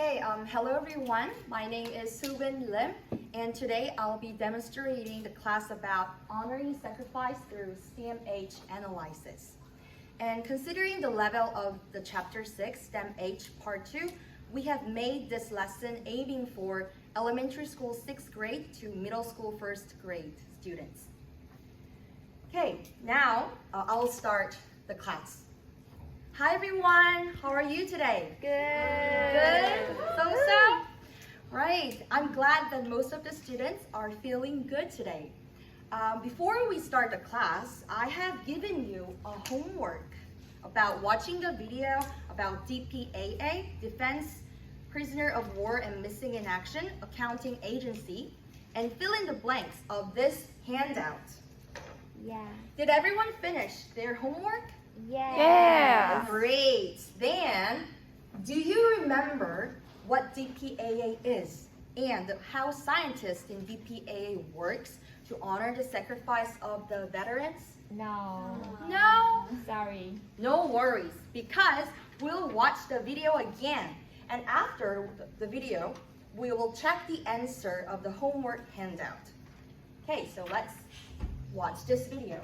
Hello everyone. My name is Subin Lim, and today I'll be demonstrating the class about honoring sacrifice through STEM-H analysis. And considering the level of the Chapter 6, STEM-H Part 2, we have made this lesson aiming for elementary school 6th grade to middle school 1st grade students. Now I'll start the class. Hi everyone, how are you today? Good? So? Right, I'm glad that most of the students are feeling good today. Before we start the class, I have given you a homework about watching the video about DPAA, Defense Prisoner of War and Missing in Action Accounting Agency, and fill in the blanks of this handout. Yeah. Did everyone finish their homework? Yeah. Great. Then, do you remember what DPAA is and how scientists in DPAA works to honor the sacrifice of the veterans? No. No? Sorry. No worries, because we'll watch the video again. And after the video, we will check the answer of the homework handout. So let's watch this video.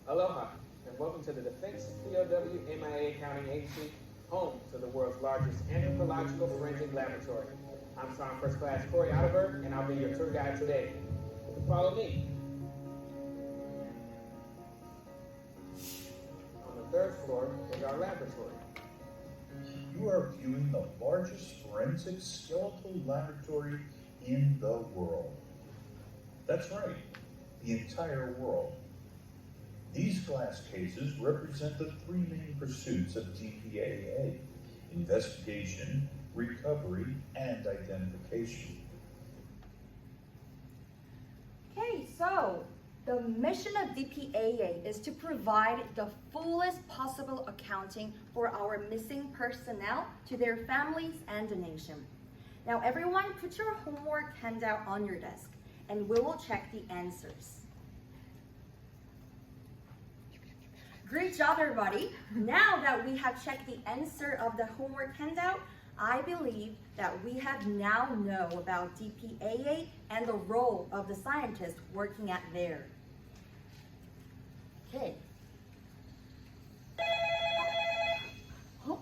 Aloha, and welcome to the Defense POW MIA Accounting Agency, home to the world's largest anthropological forensic laboratory. I'm Sergeant First Class Corey Otterberg, and I'll be your tour guide today. Follow me. On the 3rd floor is our laboratory. You are viewing the largest forensic skeletal laboratory in the world. That's right, the entire world. These glass cases represent the 3 main pursuits of DPAA: investigation, recovery, and identification. So the mission of DPAA is to provide the fullest possible accounting for our missing personnel to their families and the nation. Now everyone, put your homework handout on your desk and we will check the answers. Great job, everybody. Now that we have checked the answer of the homework handout, I believe that we have now know about DPAA and the role of the scientists working at there. Oh.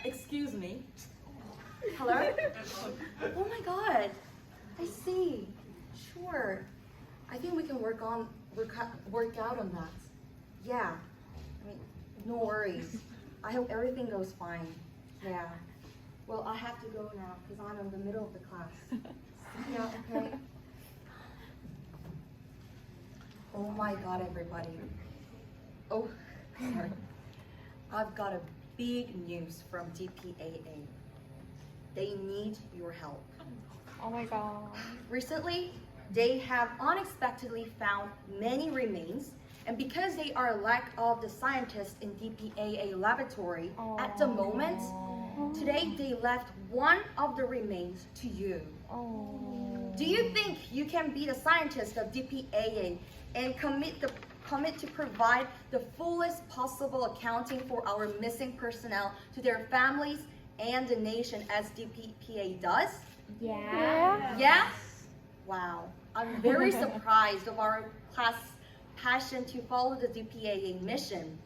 Excuse me. Hello? Oh my God. I see. Sure. I think we can work out on that. Yeah, no worries. I hope everything goes fine. Yeah. Well, I have to go now because I'm in the middle of the class. Yeah, okay. Oh my God, everybody. Oh, sorry. I've got a big news from DPAA. They need your help. Oh my God. Recently, they have unexpectedly found many remains, and because they are lack of the scientists in DPAA laboratory at the moment, today they left one of the remains to you. Do you think you can be the scientist of DPAA and commit to provide the fullest possible accounting for our missing personnel to their families and the nation as DPAA does? Yeah. Yeah? Wow. I'm very surprised of our class passion to follow the DPAA mission.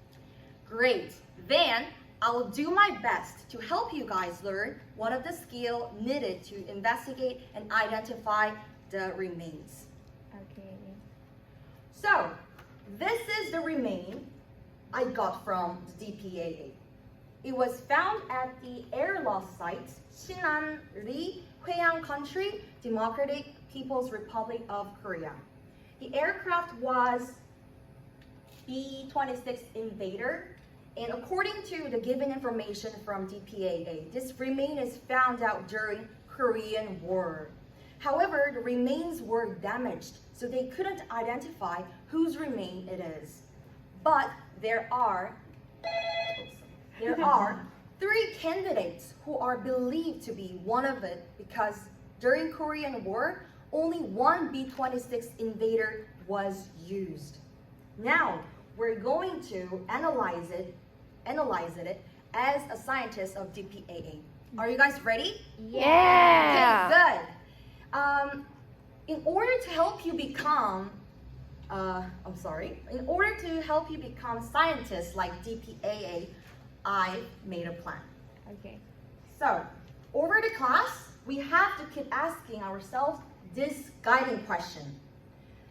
Great. Then I'll do my best to help you guys learn one of the skills needed to investigate and identify the remains. Okay. So, this is the remain I got from the DPAA. It was found at the air loss site, Sinan-ri, Hwayang Country, Democratic People's Republic of Korea. The aircraft was B-26 Invader, and according to the given information from DPAA, this remain is found out during Korean War. However, the remains were damaged, so they couldn't identify whose remain it is. But there are 3 candidates who are believed to be one of it because during Korean War, only one B-26 Invader was used. Now, we're going to analyze it as a scientist of DPAA. Are you guys ready? Yeah. Okay, good. In order to help you become scientists like DPAA, I made a plan. Okay. So, over the class, we have to keep asking ourselves this guiding question.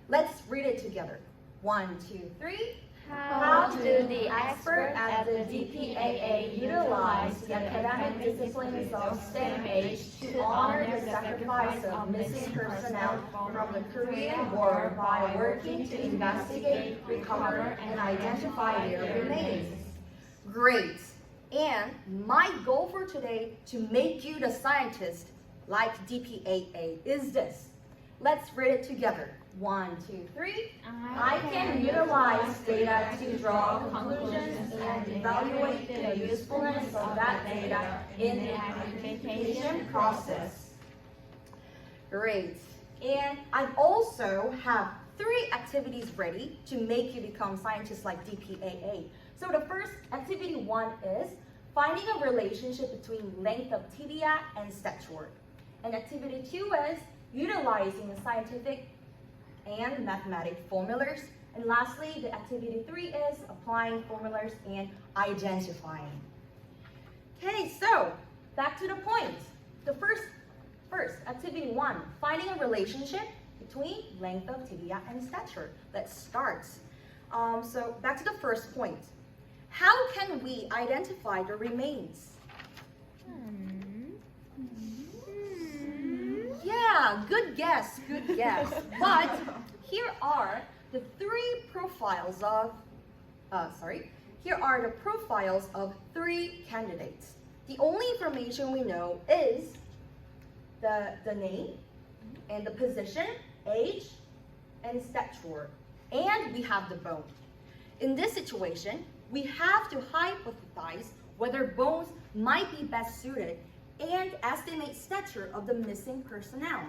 Let's read it together. 1, 2, 3. How do the experts at the DPAA utilize the academic disciplines of STEM age to honor the sacrifice of missing personnel from the Korean War by working to investigate, recover, and identify their remains? Great. And my goal for today to make you the scientist like DPAA is this. Let's read it together. 1, 2, 3. I can utilize data to draw conclusions and evaluate the usefulness of that data in the application process. Great. And I also have 3 activities ready to make you become scientists like DPAA. So the first, activity 1 is finding a relationship between length of tibia and stature. And activity 2 is utilizing the scientific and mathematic formulas. And lastly, the activity 3 is applying formulas and identifying. Okay, so back to the point. The first activity 1, finding a relationship between length of tibia and stature. Let's start. So back to the first point. How can we identify the remains? Yeah, good guess. But here are the profiles of 3 candidates. The only information we know is the name and the position, age, and stature. And we have the bone. In this situation, we have to hypothesize whether bones might be best suited and estimate stature of the missing personnel.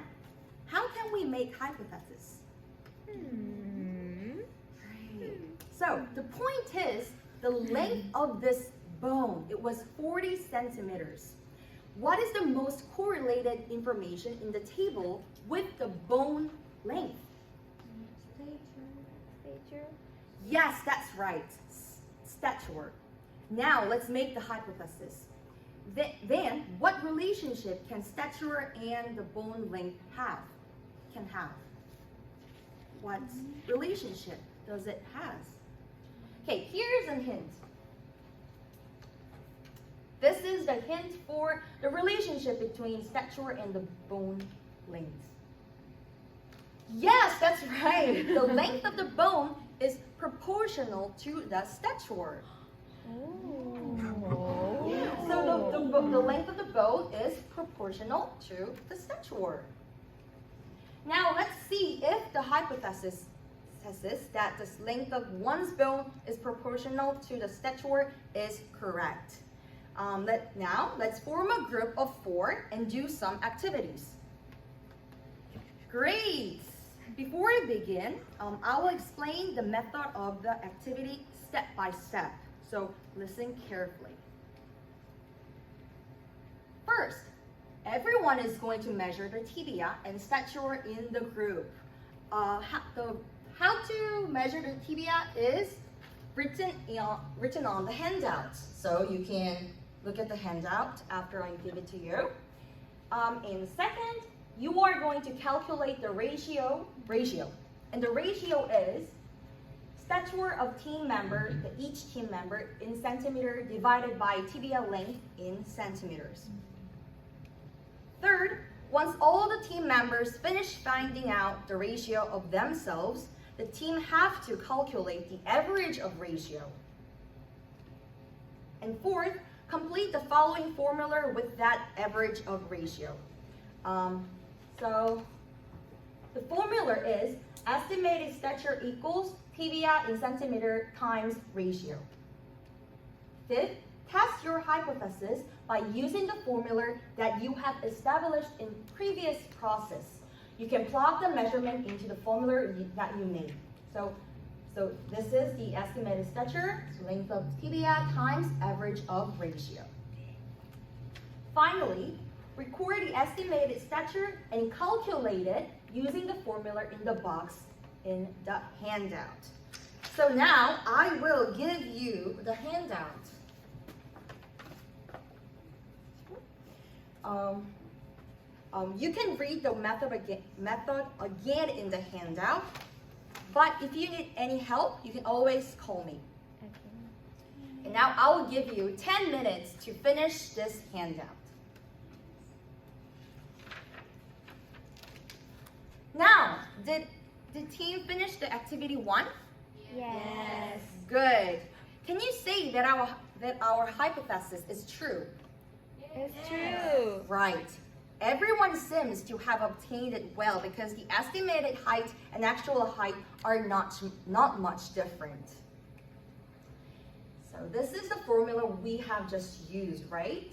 How can we make hypothesis? So the point is the length of this bone. It was 40 centimeters. What is the most correlated information in the table with the bone length? Stature. Yes, that's right. Stature. Now let's make the hypothesis. Then, what relationship can stature and the bone length have? What relationship does it have? Okay, here's a hint. This is the hint for the relationship between stature and the bone length. Yes, that's right. The length of the bone is proportional to the stature. So the length of the bone is proportional to the stature. Now let's see if the hypothesis says that the length of one's bone is proportional to the stature is correct. Let's form a group of 4 and do some activities. Great! Before we begin, I will explain the method of the activity step by step. So listen carefully. First, everyone is going to measure the tibia and stature in the group. How to measure the tibia is written on the handout. So you can look at the handout after I give it to you. And second, you are going to calculate the ratio. And the ratio is stature of each team member in centimeter divided by tibia length in centimeters. Third, once all the team members finish finding out the ratio of themselves, the team have to calculate the average of ratio. And fourth, complete the following formula with that average of ratio. So the formula is estimated stature equals tibia in centimeter times ratio. Fifth, test your hypothesis by using the formula that you have established in previous process. You can plug the measurement into the formula that you made. So this is the estimated stature, length of tibia times average of ratio. Finally, record the estimated stature and calculate it using the formula in the box in the handout. So now I will give you the handout. You can read the method again in the handout, but if you need any help, you can always call me. And now I will give you 10 minutes to finish this handout. Now, did the team finish the activity 1? Yes. Good. Can you say that our hypothesis is true? It's true. Right. Everyone seems to have obtained it well because the estimated height and actual height are not much different. So this is the formula we have just used, right?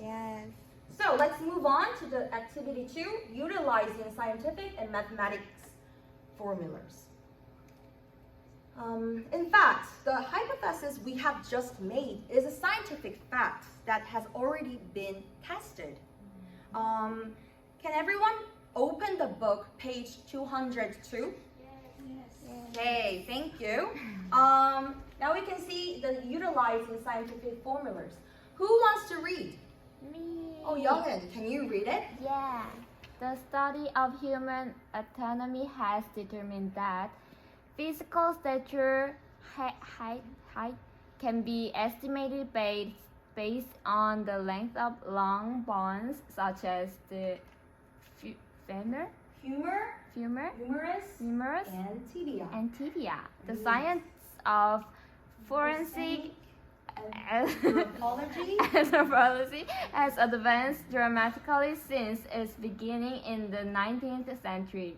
Yes. So let's move on to the activity 2, utilizing scientific and mathematics formulas. In fact, the hypothesis we have just made is a scientific fact that has already been tested. Can everyone open the book, page 202? Yes. Okay, thank you. Now we can see the utilizing scientific formulas. Who wants to read? Me. Oh, Youngin, can you read it? Yeah. The study of human anatomy has determined that physical stature height can be estimated based on the length of long bones such as the femur, humerus, and tibia. The science of forensic anthropology has advanced dramatically since its beginning in the 19th century,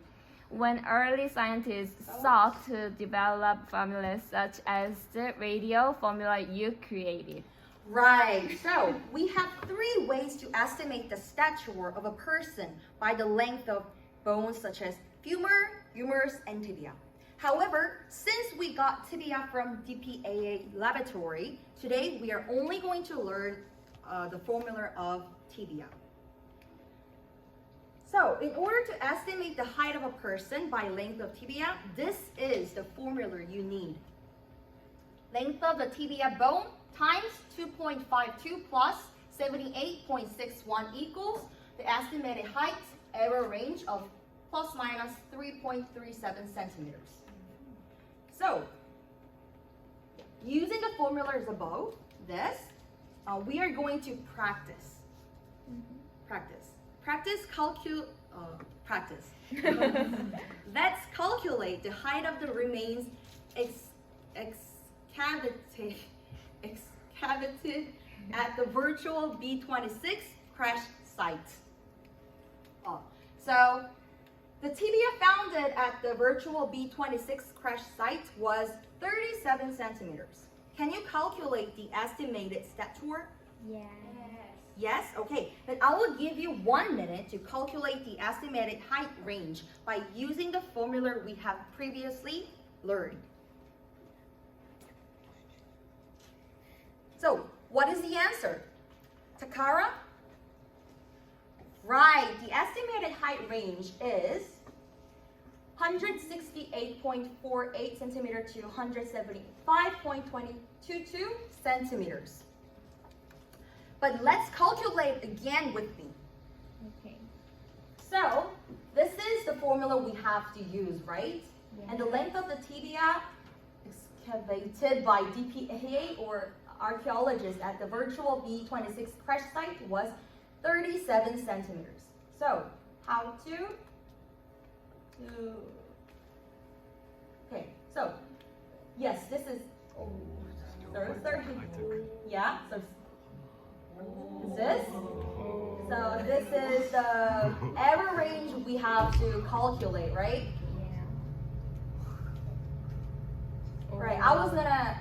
when early scientists sought to develop formulas such as the radio formula you created. Right, so we have 3 ways to estimate the stature of a person by the length of bones such as femur, humerus, and tibia. However, since we got tibia from DPAA laboratory, today we are only going to learn the formula of tibia. So, in order to estimate the height of a person by length of tibia, this is the formula you need. Length of the tibia bone times 2.52 plus 78.61 equals the estimated height, error range of plus minus 3.37 centimeters. So, using the formulas above this, we are going to practice. Practice. Let's calculate the height of the remains excavated at the virtual B26 crash site. So the tibia found at the virtual B26 crash site was 37 centimeters. Can you calculate the estimated stature? Yes. Yes? Okay. Then I will give you 1 minute to calculate the estimated height range by using the formula we have previously learned. So, what is the answer? Takara? Right, the estimated height range is 168.48 centimeter to 175.22 centimeters. But let's calculate again with me. Okay. So, this is the formula we have to use, right? Yeah. And the length of the tibia excavated by DPAA or archaeologists at the virtual B26 crash site was 37 centimeters. So, how to? Okay, so, yes, this is 30. Yeah, so this. So this is the error range we have to calculate, right? Yeah. Right, I was gonna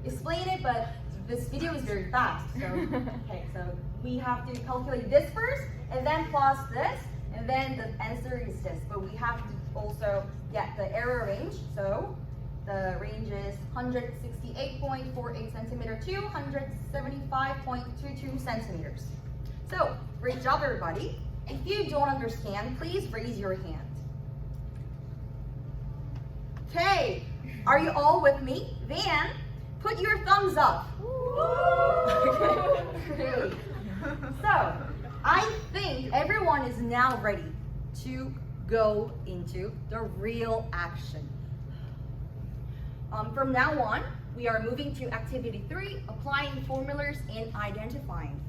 explain it, but this video is very fast. So, okay, so we have to calculate this first, and then plus this, and then the answer is this. But we have to also get the error range. So the range is 168.48 centimeter to 175.22 centimeters. So, great job, everybody. If you don't understand, please raise your hand. Okay, are you all with me? Van, put your thumbs up. Okay, great. So, I think everyone is now ready to go into the real action. From now on, we are moving to activity 3, applying formulas and identifying.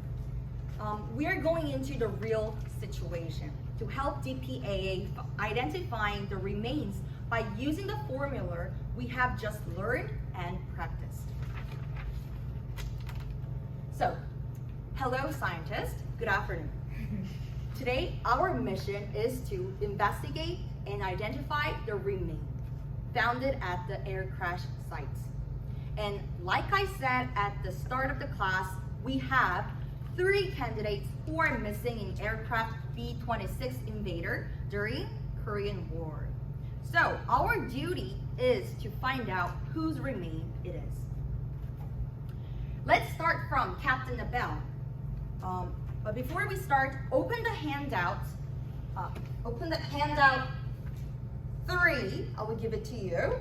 We are going into the real situation to help DPAA identifying the remains by using the formula we have just learned and practiced. So, hello scientists, good afternoon. Today, our mission is to investigate and identify the remains founded at the air crash sites. And like I said at the start of the class, we have 3 candidates who are missing in aircraft B-26 Invader during Korean War. So our duty is to find out whose remain it is. Let's start from Captain Abel. But before we start, open the handout. Open the handout 3. I will give it to you.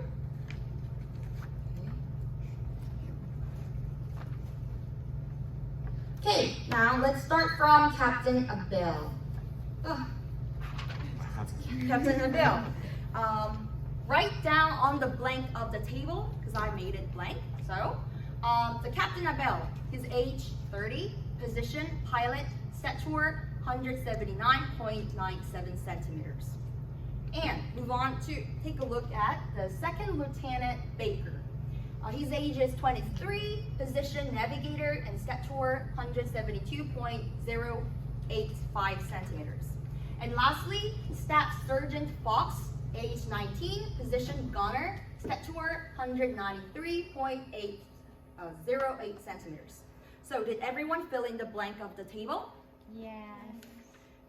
Okay, now let's start from Captain Abel. Captain Abel. Write down on the blank of the table, because I made it blank. So, the Captain Abel, his age 30, position pilot, stature 179.97 centimeters. And move on to take a look at the second Lieutenant Baker. His age is 23, position navigator, and stature 172.085 centimeters. And lastly, Staff Sergeant Fox, age 19, position gunner, stature 193.808 centimeters. So did everyone fill in the blank of the table? Yes.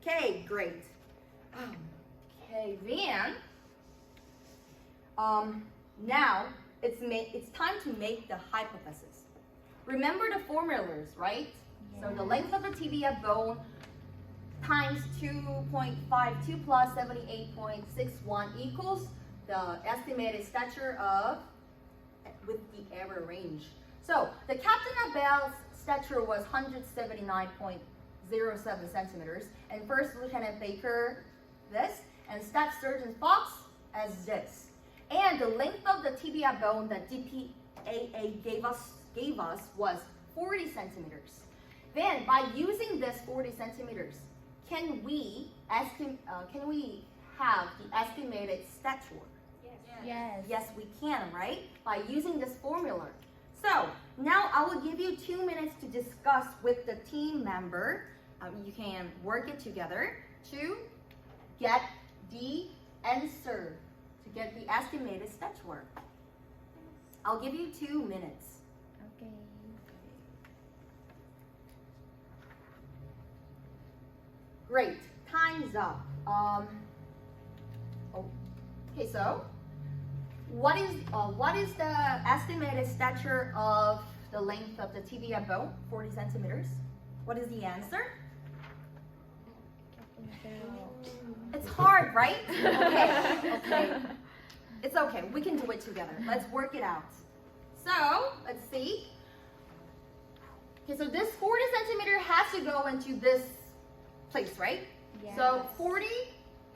Okay, great. Okay, Van. Now it's time to make the hypothesis. Remember the formulas, right? Yeah. So the length of the tibia bone times 2.52 plus 78.61 equals the estimated stature of with the error range. So the Captain Abel's stature was 179.07 centimeters, and First Lieutenant Baker this, and Staff Sergeant Fox as this. And the length of the tibia bone that DPAA gave us was 40 centimeters. Then, by using this 40 centimeters, can we have the estimated stature? Yes. Yes, we can, right? By using this formula. So, now I will give you 2 minutes to discuss with the team member. You can work it together to get the answer, to get the estimated stature. I'll give you 2 minutes. Okay. Great, time's up. Okay, so what is the estimated stature of the length of the tibia bone? 40 centimeters. What is the answer? It's hard, right? Okay. It's okay. We can do it together. Let's work it out. So, let's see. Okay, so this 40 centimeter has to go into this place, right? Yes. So 40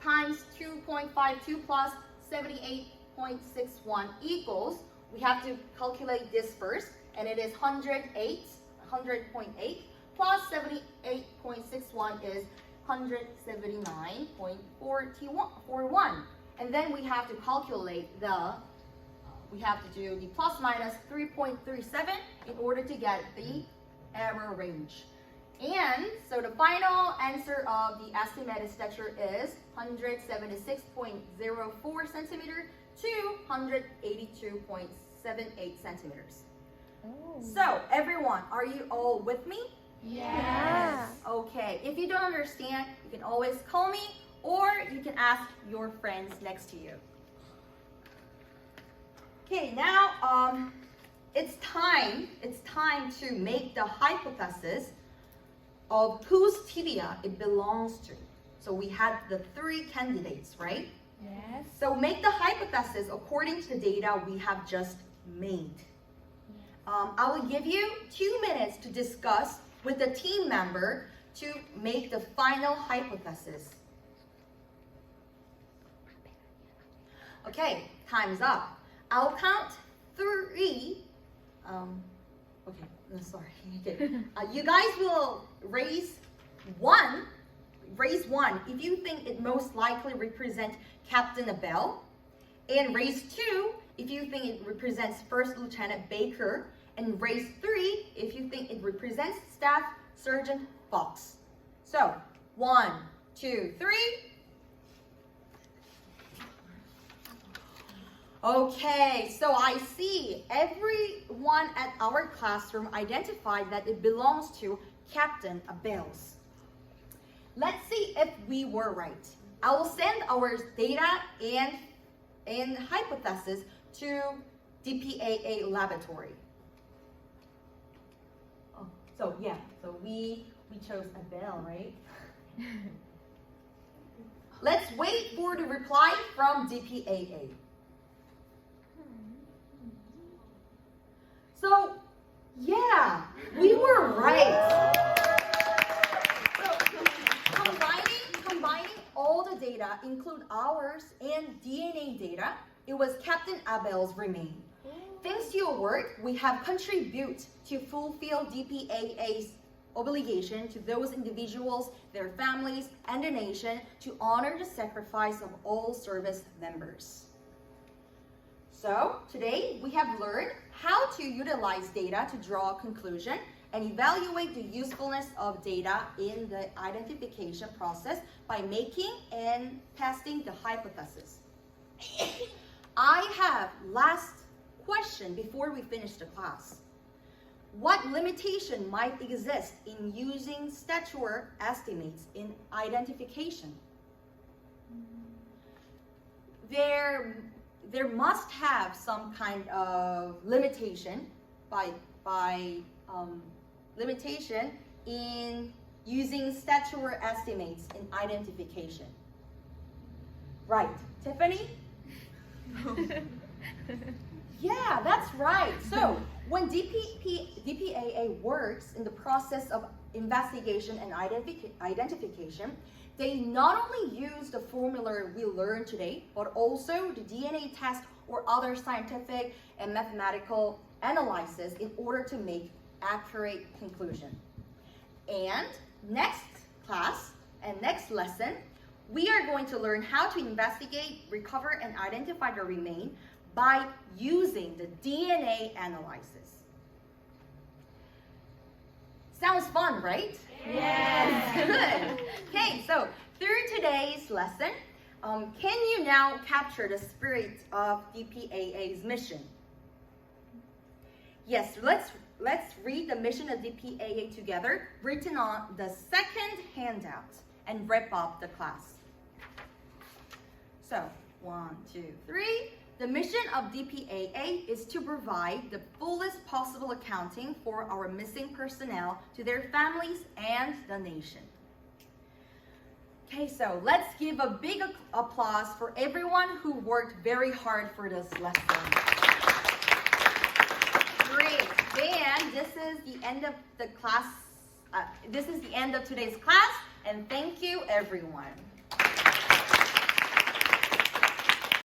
times 2.52 plus 78.61 equals, we have to calculate this first, and it is 100.8 plus 78.61 is 179.41. And then we have to calculate we have to do the plus minus 3.37 in order to get the error range. And so the final answer of the estimated stature is 176.04 centimeter to 182.78 centimeters. So, everyone, are you all with me? Yes. Okay, if you don't understand, you can always call me or you can ask your friends next to you. Okay, now it's time to make the hypothesis of whose tibia it belongs to. So we had the 3 candidates, right? Yes. So make the hypothesis according to the data we have just made. I will give you 2 minutes to discuss with the team member to make the final hypothesis. Okay, time's up. I'll count 3. Okay, no, sorry. You guys will raise one if you think it most likely represents Captain Abel, and raise 2 if you think it represents First Lieutenant Baker, and raise 3 if you think it represents Staff Sergeant Fox. So, 1, 2, 3. Okay, so I see everyone at our classroom identified that it belongs to Captain Abel's. Let's see if we were right. I will send our data and hypothesis to DPAA laboratory. Oh, so we chose Abel, right? Let's wait for the reply from DPAA. So, yeah, we were right. So, combining all the data, include ours and DNA data, it was Captain Abel's remain. Thanks to your work, we have contributed to fulfill DPAA's obligation to those individuals, their families, and the nation to honor the sacrifice of all service members. So, today we have learned how to utilize data to draw a conclusion and evaluate the usefulness of data in the identification process by making and testing the hypothesis. I have last question before we finish the class. What limitation might exist in using stature estimates in identification? There must have some kind of limitation limitation in using stature estimates in identification. Right, Tiffany? Yeah, that's right. So when DPAA works in the process of investigation and identification, they not only use the formula we learned today, but also the DNA test or other scientific and mathematical analysis in order to make accurate conclusion. And next class and next lesson, we are going to learn how to investigate, recover, and identify the remains by using the DNA analysis. Sounds fun, right? Yes. Good. Okay, so through today's lesson, can you now capture the spirit of DPAA's mission? Yes, let's read the mission of DPAA together, written on the second handout, and wrap up the class. So, 1, 2, 3. The mission of DPAA is to provide the fullest possible accounting for our missing personnel to their families and the nation. Okay, so let's give a big applause for everyone who worked very hard for this lesson. Great. Then this is the end of the class. This is the end of today's class, and thank you, everyone.